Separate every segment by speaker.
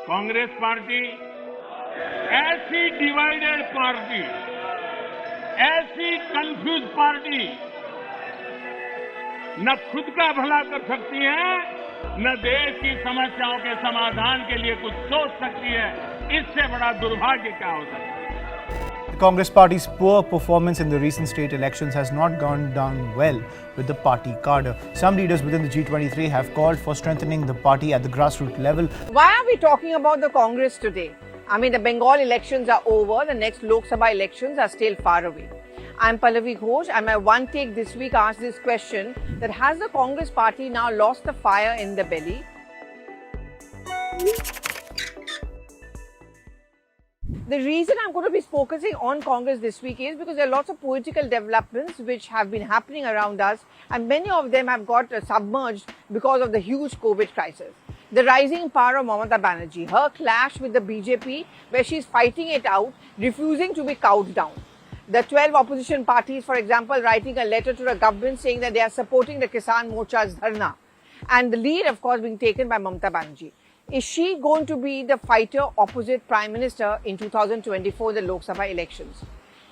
Speaker 1: Congress party ऐसी divided party, ऐसी confuse party न खुद का भला कर सकती है, न देश की समस्याओं के समाधान के लिए कुछ सोच सकती है। इससे बड़ा दुर्भाग्य क्या हो सकता है?
Speaker 2: The Congress Party's poor performance in the recent state elections has not gone down well with the party cadre. Some leaders within the G23 have called for strengthening the party at the grassroots level.
Speaker 3: Why are we talking about the Congress today? I mean, the Bengal elections are over. The next Lok Sabha elections are still far away. I'm Pallavi Ghosh, and my one take this week asks this question: that has the Congress Party now lost the fire in the belly? The reason I'm going to be focusing on Congress this week is because there are lots of political developments which have been happening around us, and many of them have got submerged because of the huge COVID crisis. The rising power of Mamata Banerjee, her clash with the BJP, where she's fighting it out, refusing to be cowed down. The 12 opposition parties, for example, writing a letter to the government saying that they are supporting the Kisan Morcha's dharna, and the lead, of course, being taken by Mamata Banerjee. Is she going to be the fighter opposite Prime Minister in 2024 in the Lok Sabha elections?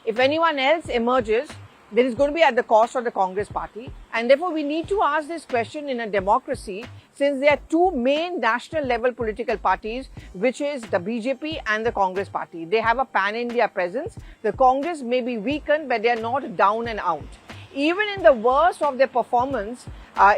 Speaker 3: If anyone else emerges, then it's going to be at the cost of the Congress Party. And therefore, we need to ask this question in a democracy, since there are two main national level political parties, which is the BJP and the Congress Party. They have a pan-India presence. The Congress may be weakened, but they are not down and out. Even in the worst of their performance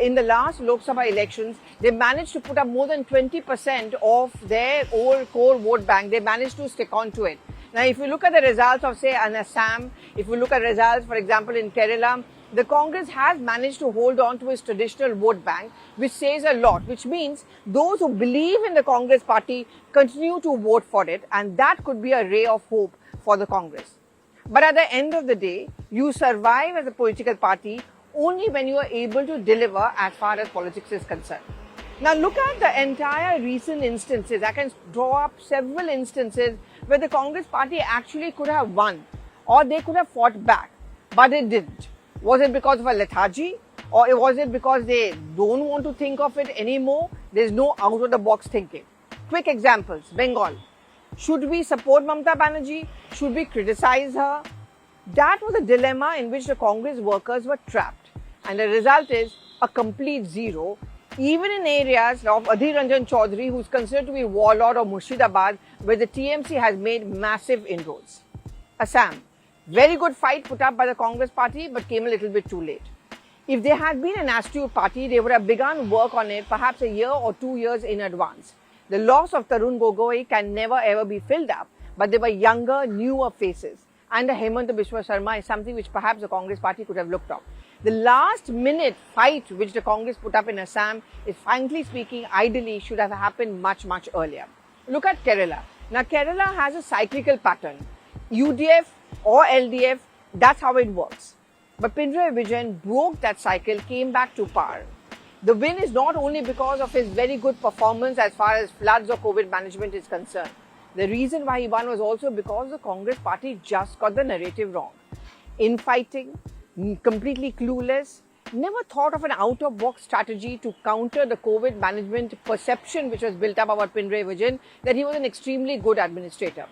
Speaker 3: in the last Lok Sabha elections, they managed to put up more than 20% of their old core vote bank. They managed to stick on to it. Now, if you look at the results of, say, Assam, if you look at results, for example, in Kerala, the Congress has managed to hold on to its traditional vote bank, which says a lot, which means those who believe in the Congress Party continue to vote for it, and that could be a ray of hope for the Congress. But at the end of the day, you survive as a political party only when you are able to deliver as far as politics is concerned. Now look at the entire recent instances. I can draw up several instances where the Congress Party actually could have won, or they could have fought back, but it didn't. Was it because of a lethargy, or was it because they don't want to think of it anymore? There's no out-of-the-box thinking. Quick examples: Bengal. Should we support Mamata Banerjee? Should we criticize her? That was a dilemma in which the Congress workers were trapped. And the result is a complete zero. Even in areas of Adhir Ranjan Chaudhary, who's considered to be warlord of Murshidabad, where the TMC has made massive inroads. Assam. Very good fight put up by the Congress Party, but came a little bit too late. If they had been an astute party, they would have begun work on it perhaps a year or 2 years in advance. The loss of Tarun Gogoi can never ever be filled up, but they were younger, newer faces. And the Hemant Biswa Sarma is something which perhaps the Congress Party could have looked up. The last minute fight which the Congress put up in Assam is, frankly speaking, ideally should have happened much, much earlier. Look at Kerala. Now, Kerala has a cyclical pattern. UDF or LDF, that's how it works. But Pinarayi Vijayan broke that cycle, came back to power. The win is not only because of his very good performance as far as floods or COVID management is concerned. The reason why he won was also because the Congress Party just got the narrative wrong. Infighting, completely clueless, never thought of an out-of-box strategy to counter the COVID management perception which was built up about Pinarayi Vijayan, that he was an extremely good administrator.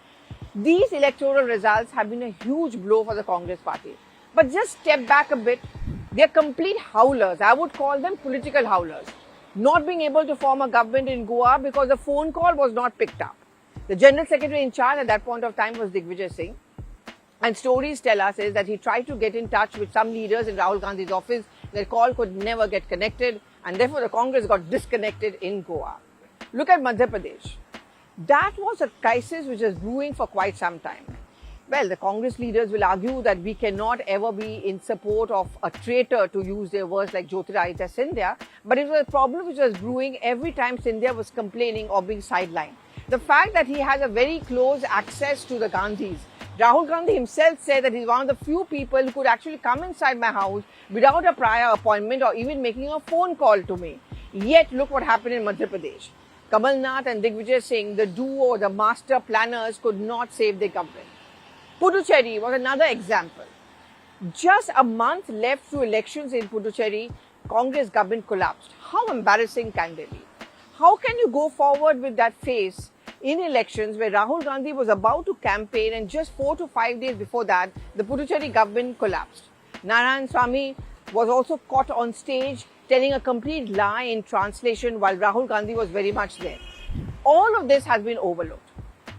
Speaker 3: These electoral results have been a huge blow for the Congress Party. But just step back a bit. They are complete howlers. I would call them political howlers. Not being able to form a government in Goa because the phone call was not picked up. The General Secretary in charge at that point of time was Digvijay Singh. And stories tell us is that he tried to get in touch with some leaders in Rahul Gandhi's office. Their call could never get connected, and therefore the Congress got disconnected in Goa. Look at Madhya Pradesh. That was a crisis which was brewing for quite some time. Well, the Congress leaders will argue that we cannot ever be in support of a traitor, to use their words, like Jyotiraditya Scindia, but it was a problem which was brewing every time Scindia was complaining or being sidelined. The fact that he has a very close access to the Gandhis. Rahul Gandhi himself said that he's one of the few people who could actually come inside my house without a prior appointment or even making a phone call to me. Yet, look what happened in Madhya Pradesh. Kamal Nath and Digvijay Singh, the duo, the master planners, could not save their government. Puducherry was another example. Just a month left to elections in Puducherry, Congress government collapsed. How embarrassing can they be? How can you go forward with that face in elections where Rahul Gandhi was about to campaign and just 4 to 5 days before that, the Puducherry government collapsed. Narayanaswamy was also caught on stage telling a complete lie in translation while Rahul Gandhi was very much there. All of this has been overlooked.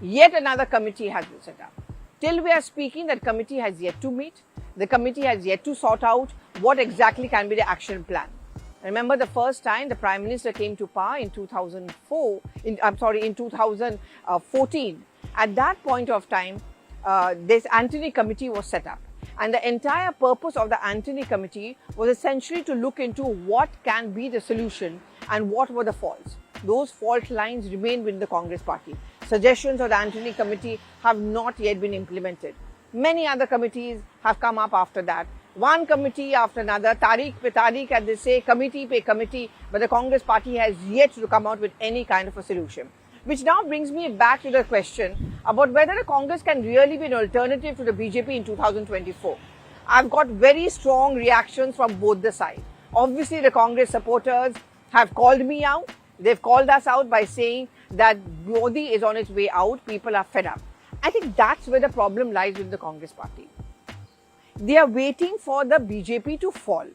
Speaker 3: Yet another committee has been set up. Till we are speaking, that committee has yet to meet. The committee has yet to sort out what exactly can be the action plan. Remember the first time the Prime Minister came to power in 2014. At that point of time, this Antony Committee was set up. And the entire purpose of the Antony Committee was essentially to look into what can be the solution and what were the faults. Those fault lines remain with the Congress party. Suggestions of the Antony Committee have not yet been implemented. Many other committees have come up after that. One committee after another, Tariq pe Tariq, as they say, committee pe committee, but the Congress party has yet to come out with any kind of a solution. Which now brings me back to the question about whether the Congress can really be an alternative to the BJP in 2024. I've got very strong reactions from both the sides. Obviously, the Congress supporters have called me out. They've called us out by saying that Modi is on its way out. People are fed up. I think that's where the problem lies with the Congress party. They are waiting for the BJP to fall.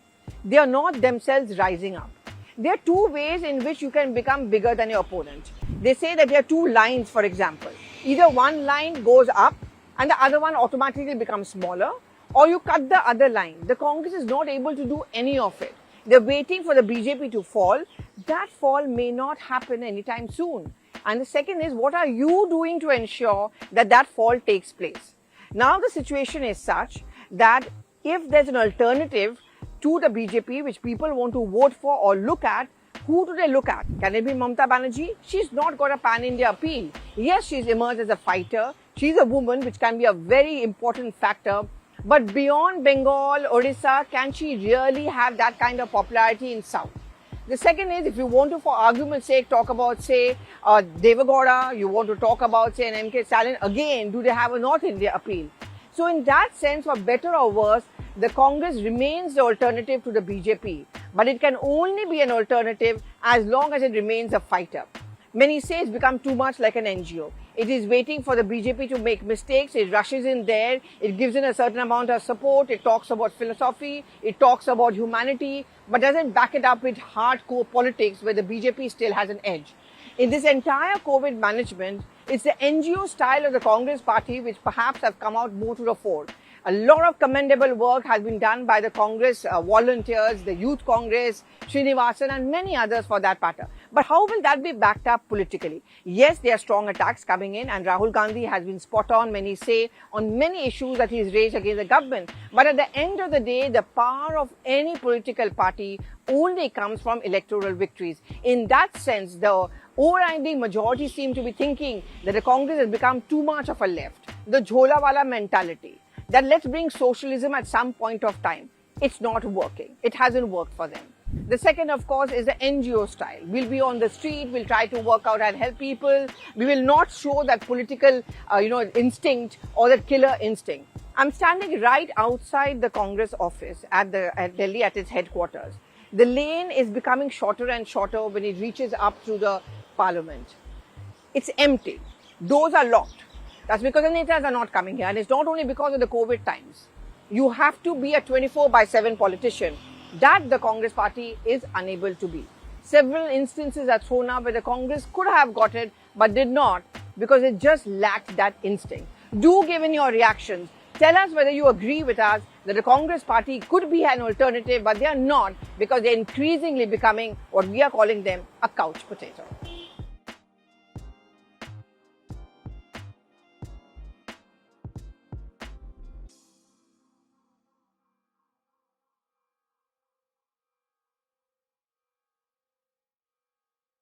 Speaker 3: They are not themselves rising up. There are two ways in which you can become bigger than your opponent. They say that there are two lines, for example. Either one line goes up and the other one automatically becomes smaller, or you cut the other line. The Congress is not able to do any of it. They're waiting for the BJP to fall. That fall may not happen anytime soon. And the second is, what are you doing to ensure that that fall takes place? Now the situation is such that if there's an alternative to the BJP which people want to vote for or look at, who do they look at? Can it be Mamata Banerjee? She's not got a pan-India appeal. Yes, she's emerged as a fighter. She's a woman, which can be a very important factor. But beyond Bengal, Odisha, can she really have that kind of popularity in South? The second is, if you want to, for argument's sake, talk about, say, Devagowda, you want to talk about, say, an MK Stalin, again, do they have a North India appeal? So in that sense, for better or worse, the Congress remains the alternative to the BJP. But it can only be an alternative as long as it remains a fighter. Many say it's become too much like an NGO. It is waiting for the BJP to make mistakes. It rushes in there. It gives in a certain amount of support. It talks about philosophy. It talks about humanity, but doesn't back it up with hardcore politics where the BJP still has an edge. In this entire COVID management, it's the NGO style of the Congress party which perhaps have come out more to the fore. A lot of commendable work has been done by the Congress volunteers, the Youth Congress, Srinivasan and many others for that matter. But how will that be backed up politically? Yes, there are strong attacks coming in and Rahul Gandhi has been spot on, many say, on many issues that he's raised against the government. But at the end of the day, the power of any political party only comes from electoral victories. In that sense, the overriding majority seem to be thinking that the Congress has become too much of a left. The Jholawala mentality. That let's bring socialism at some point of time. It's not working. It hasn't worked for them. The second, of course, is the NGO style. We'll be on the street, we'll try to work out and help people. We will not show that political, instinct or that killer instinct. I'm standing right outside the Congress office at Delhi, at its headquarters. The lane is becoming shorter and shorter when it reaches up to the parliament. It's empty. Doors are locked. That's because the netas are not coming here. And it's not only because of the COVID times. You have to be a 24/7 politician. That the Congress party is unable to be. Several instances are thrown up where the Congress could have got it, but did not because it just lacked that instinct. Do give in your reactions. Tell us whether you agree with us that the Congress party could be an alternative, but they are not because they're increasingly becoming what we are calling them a couch potato.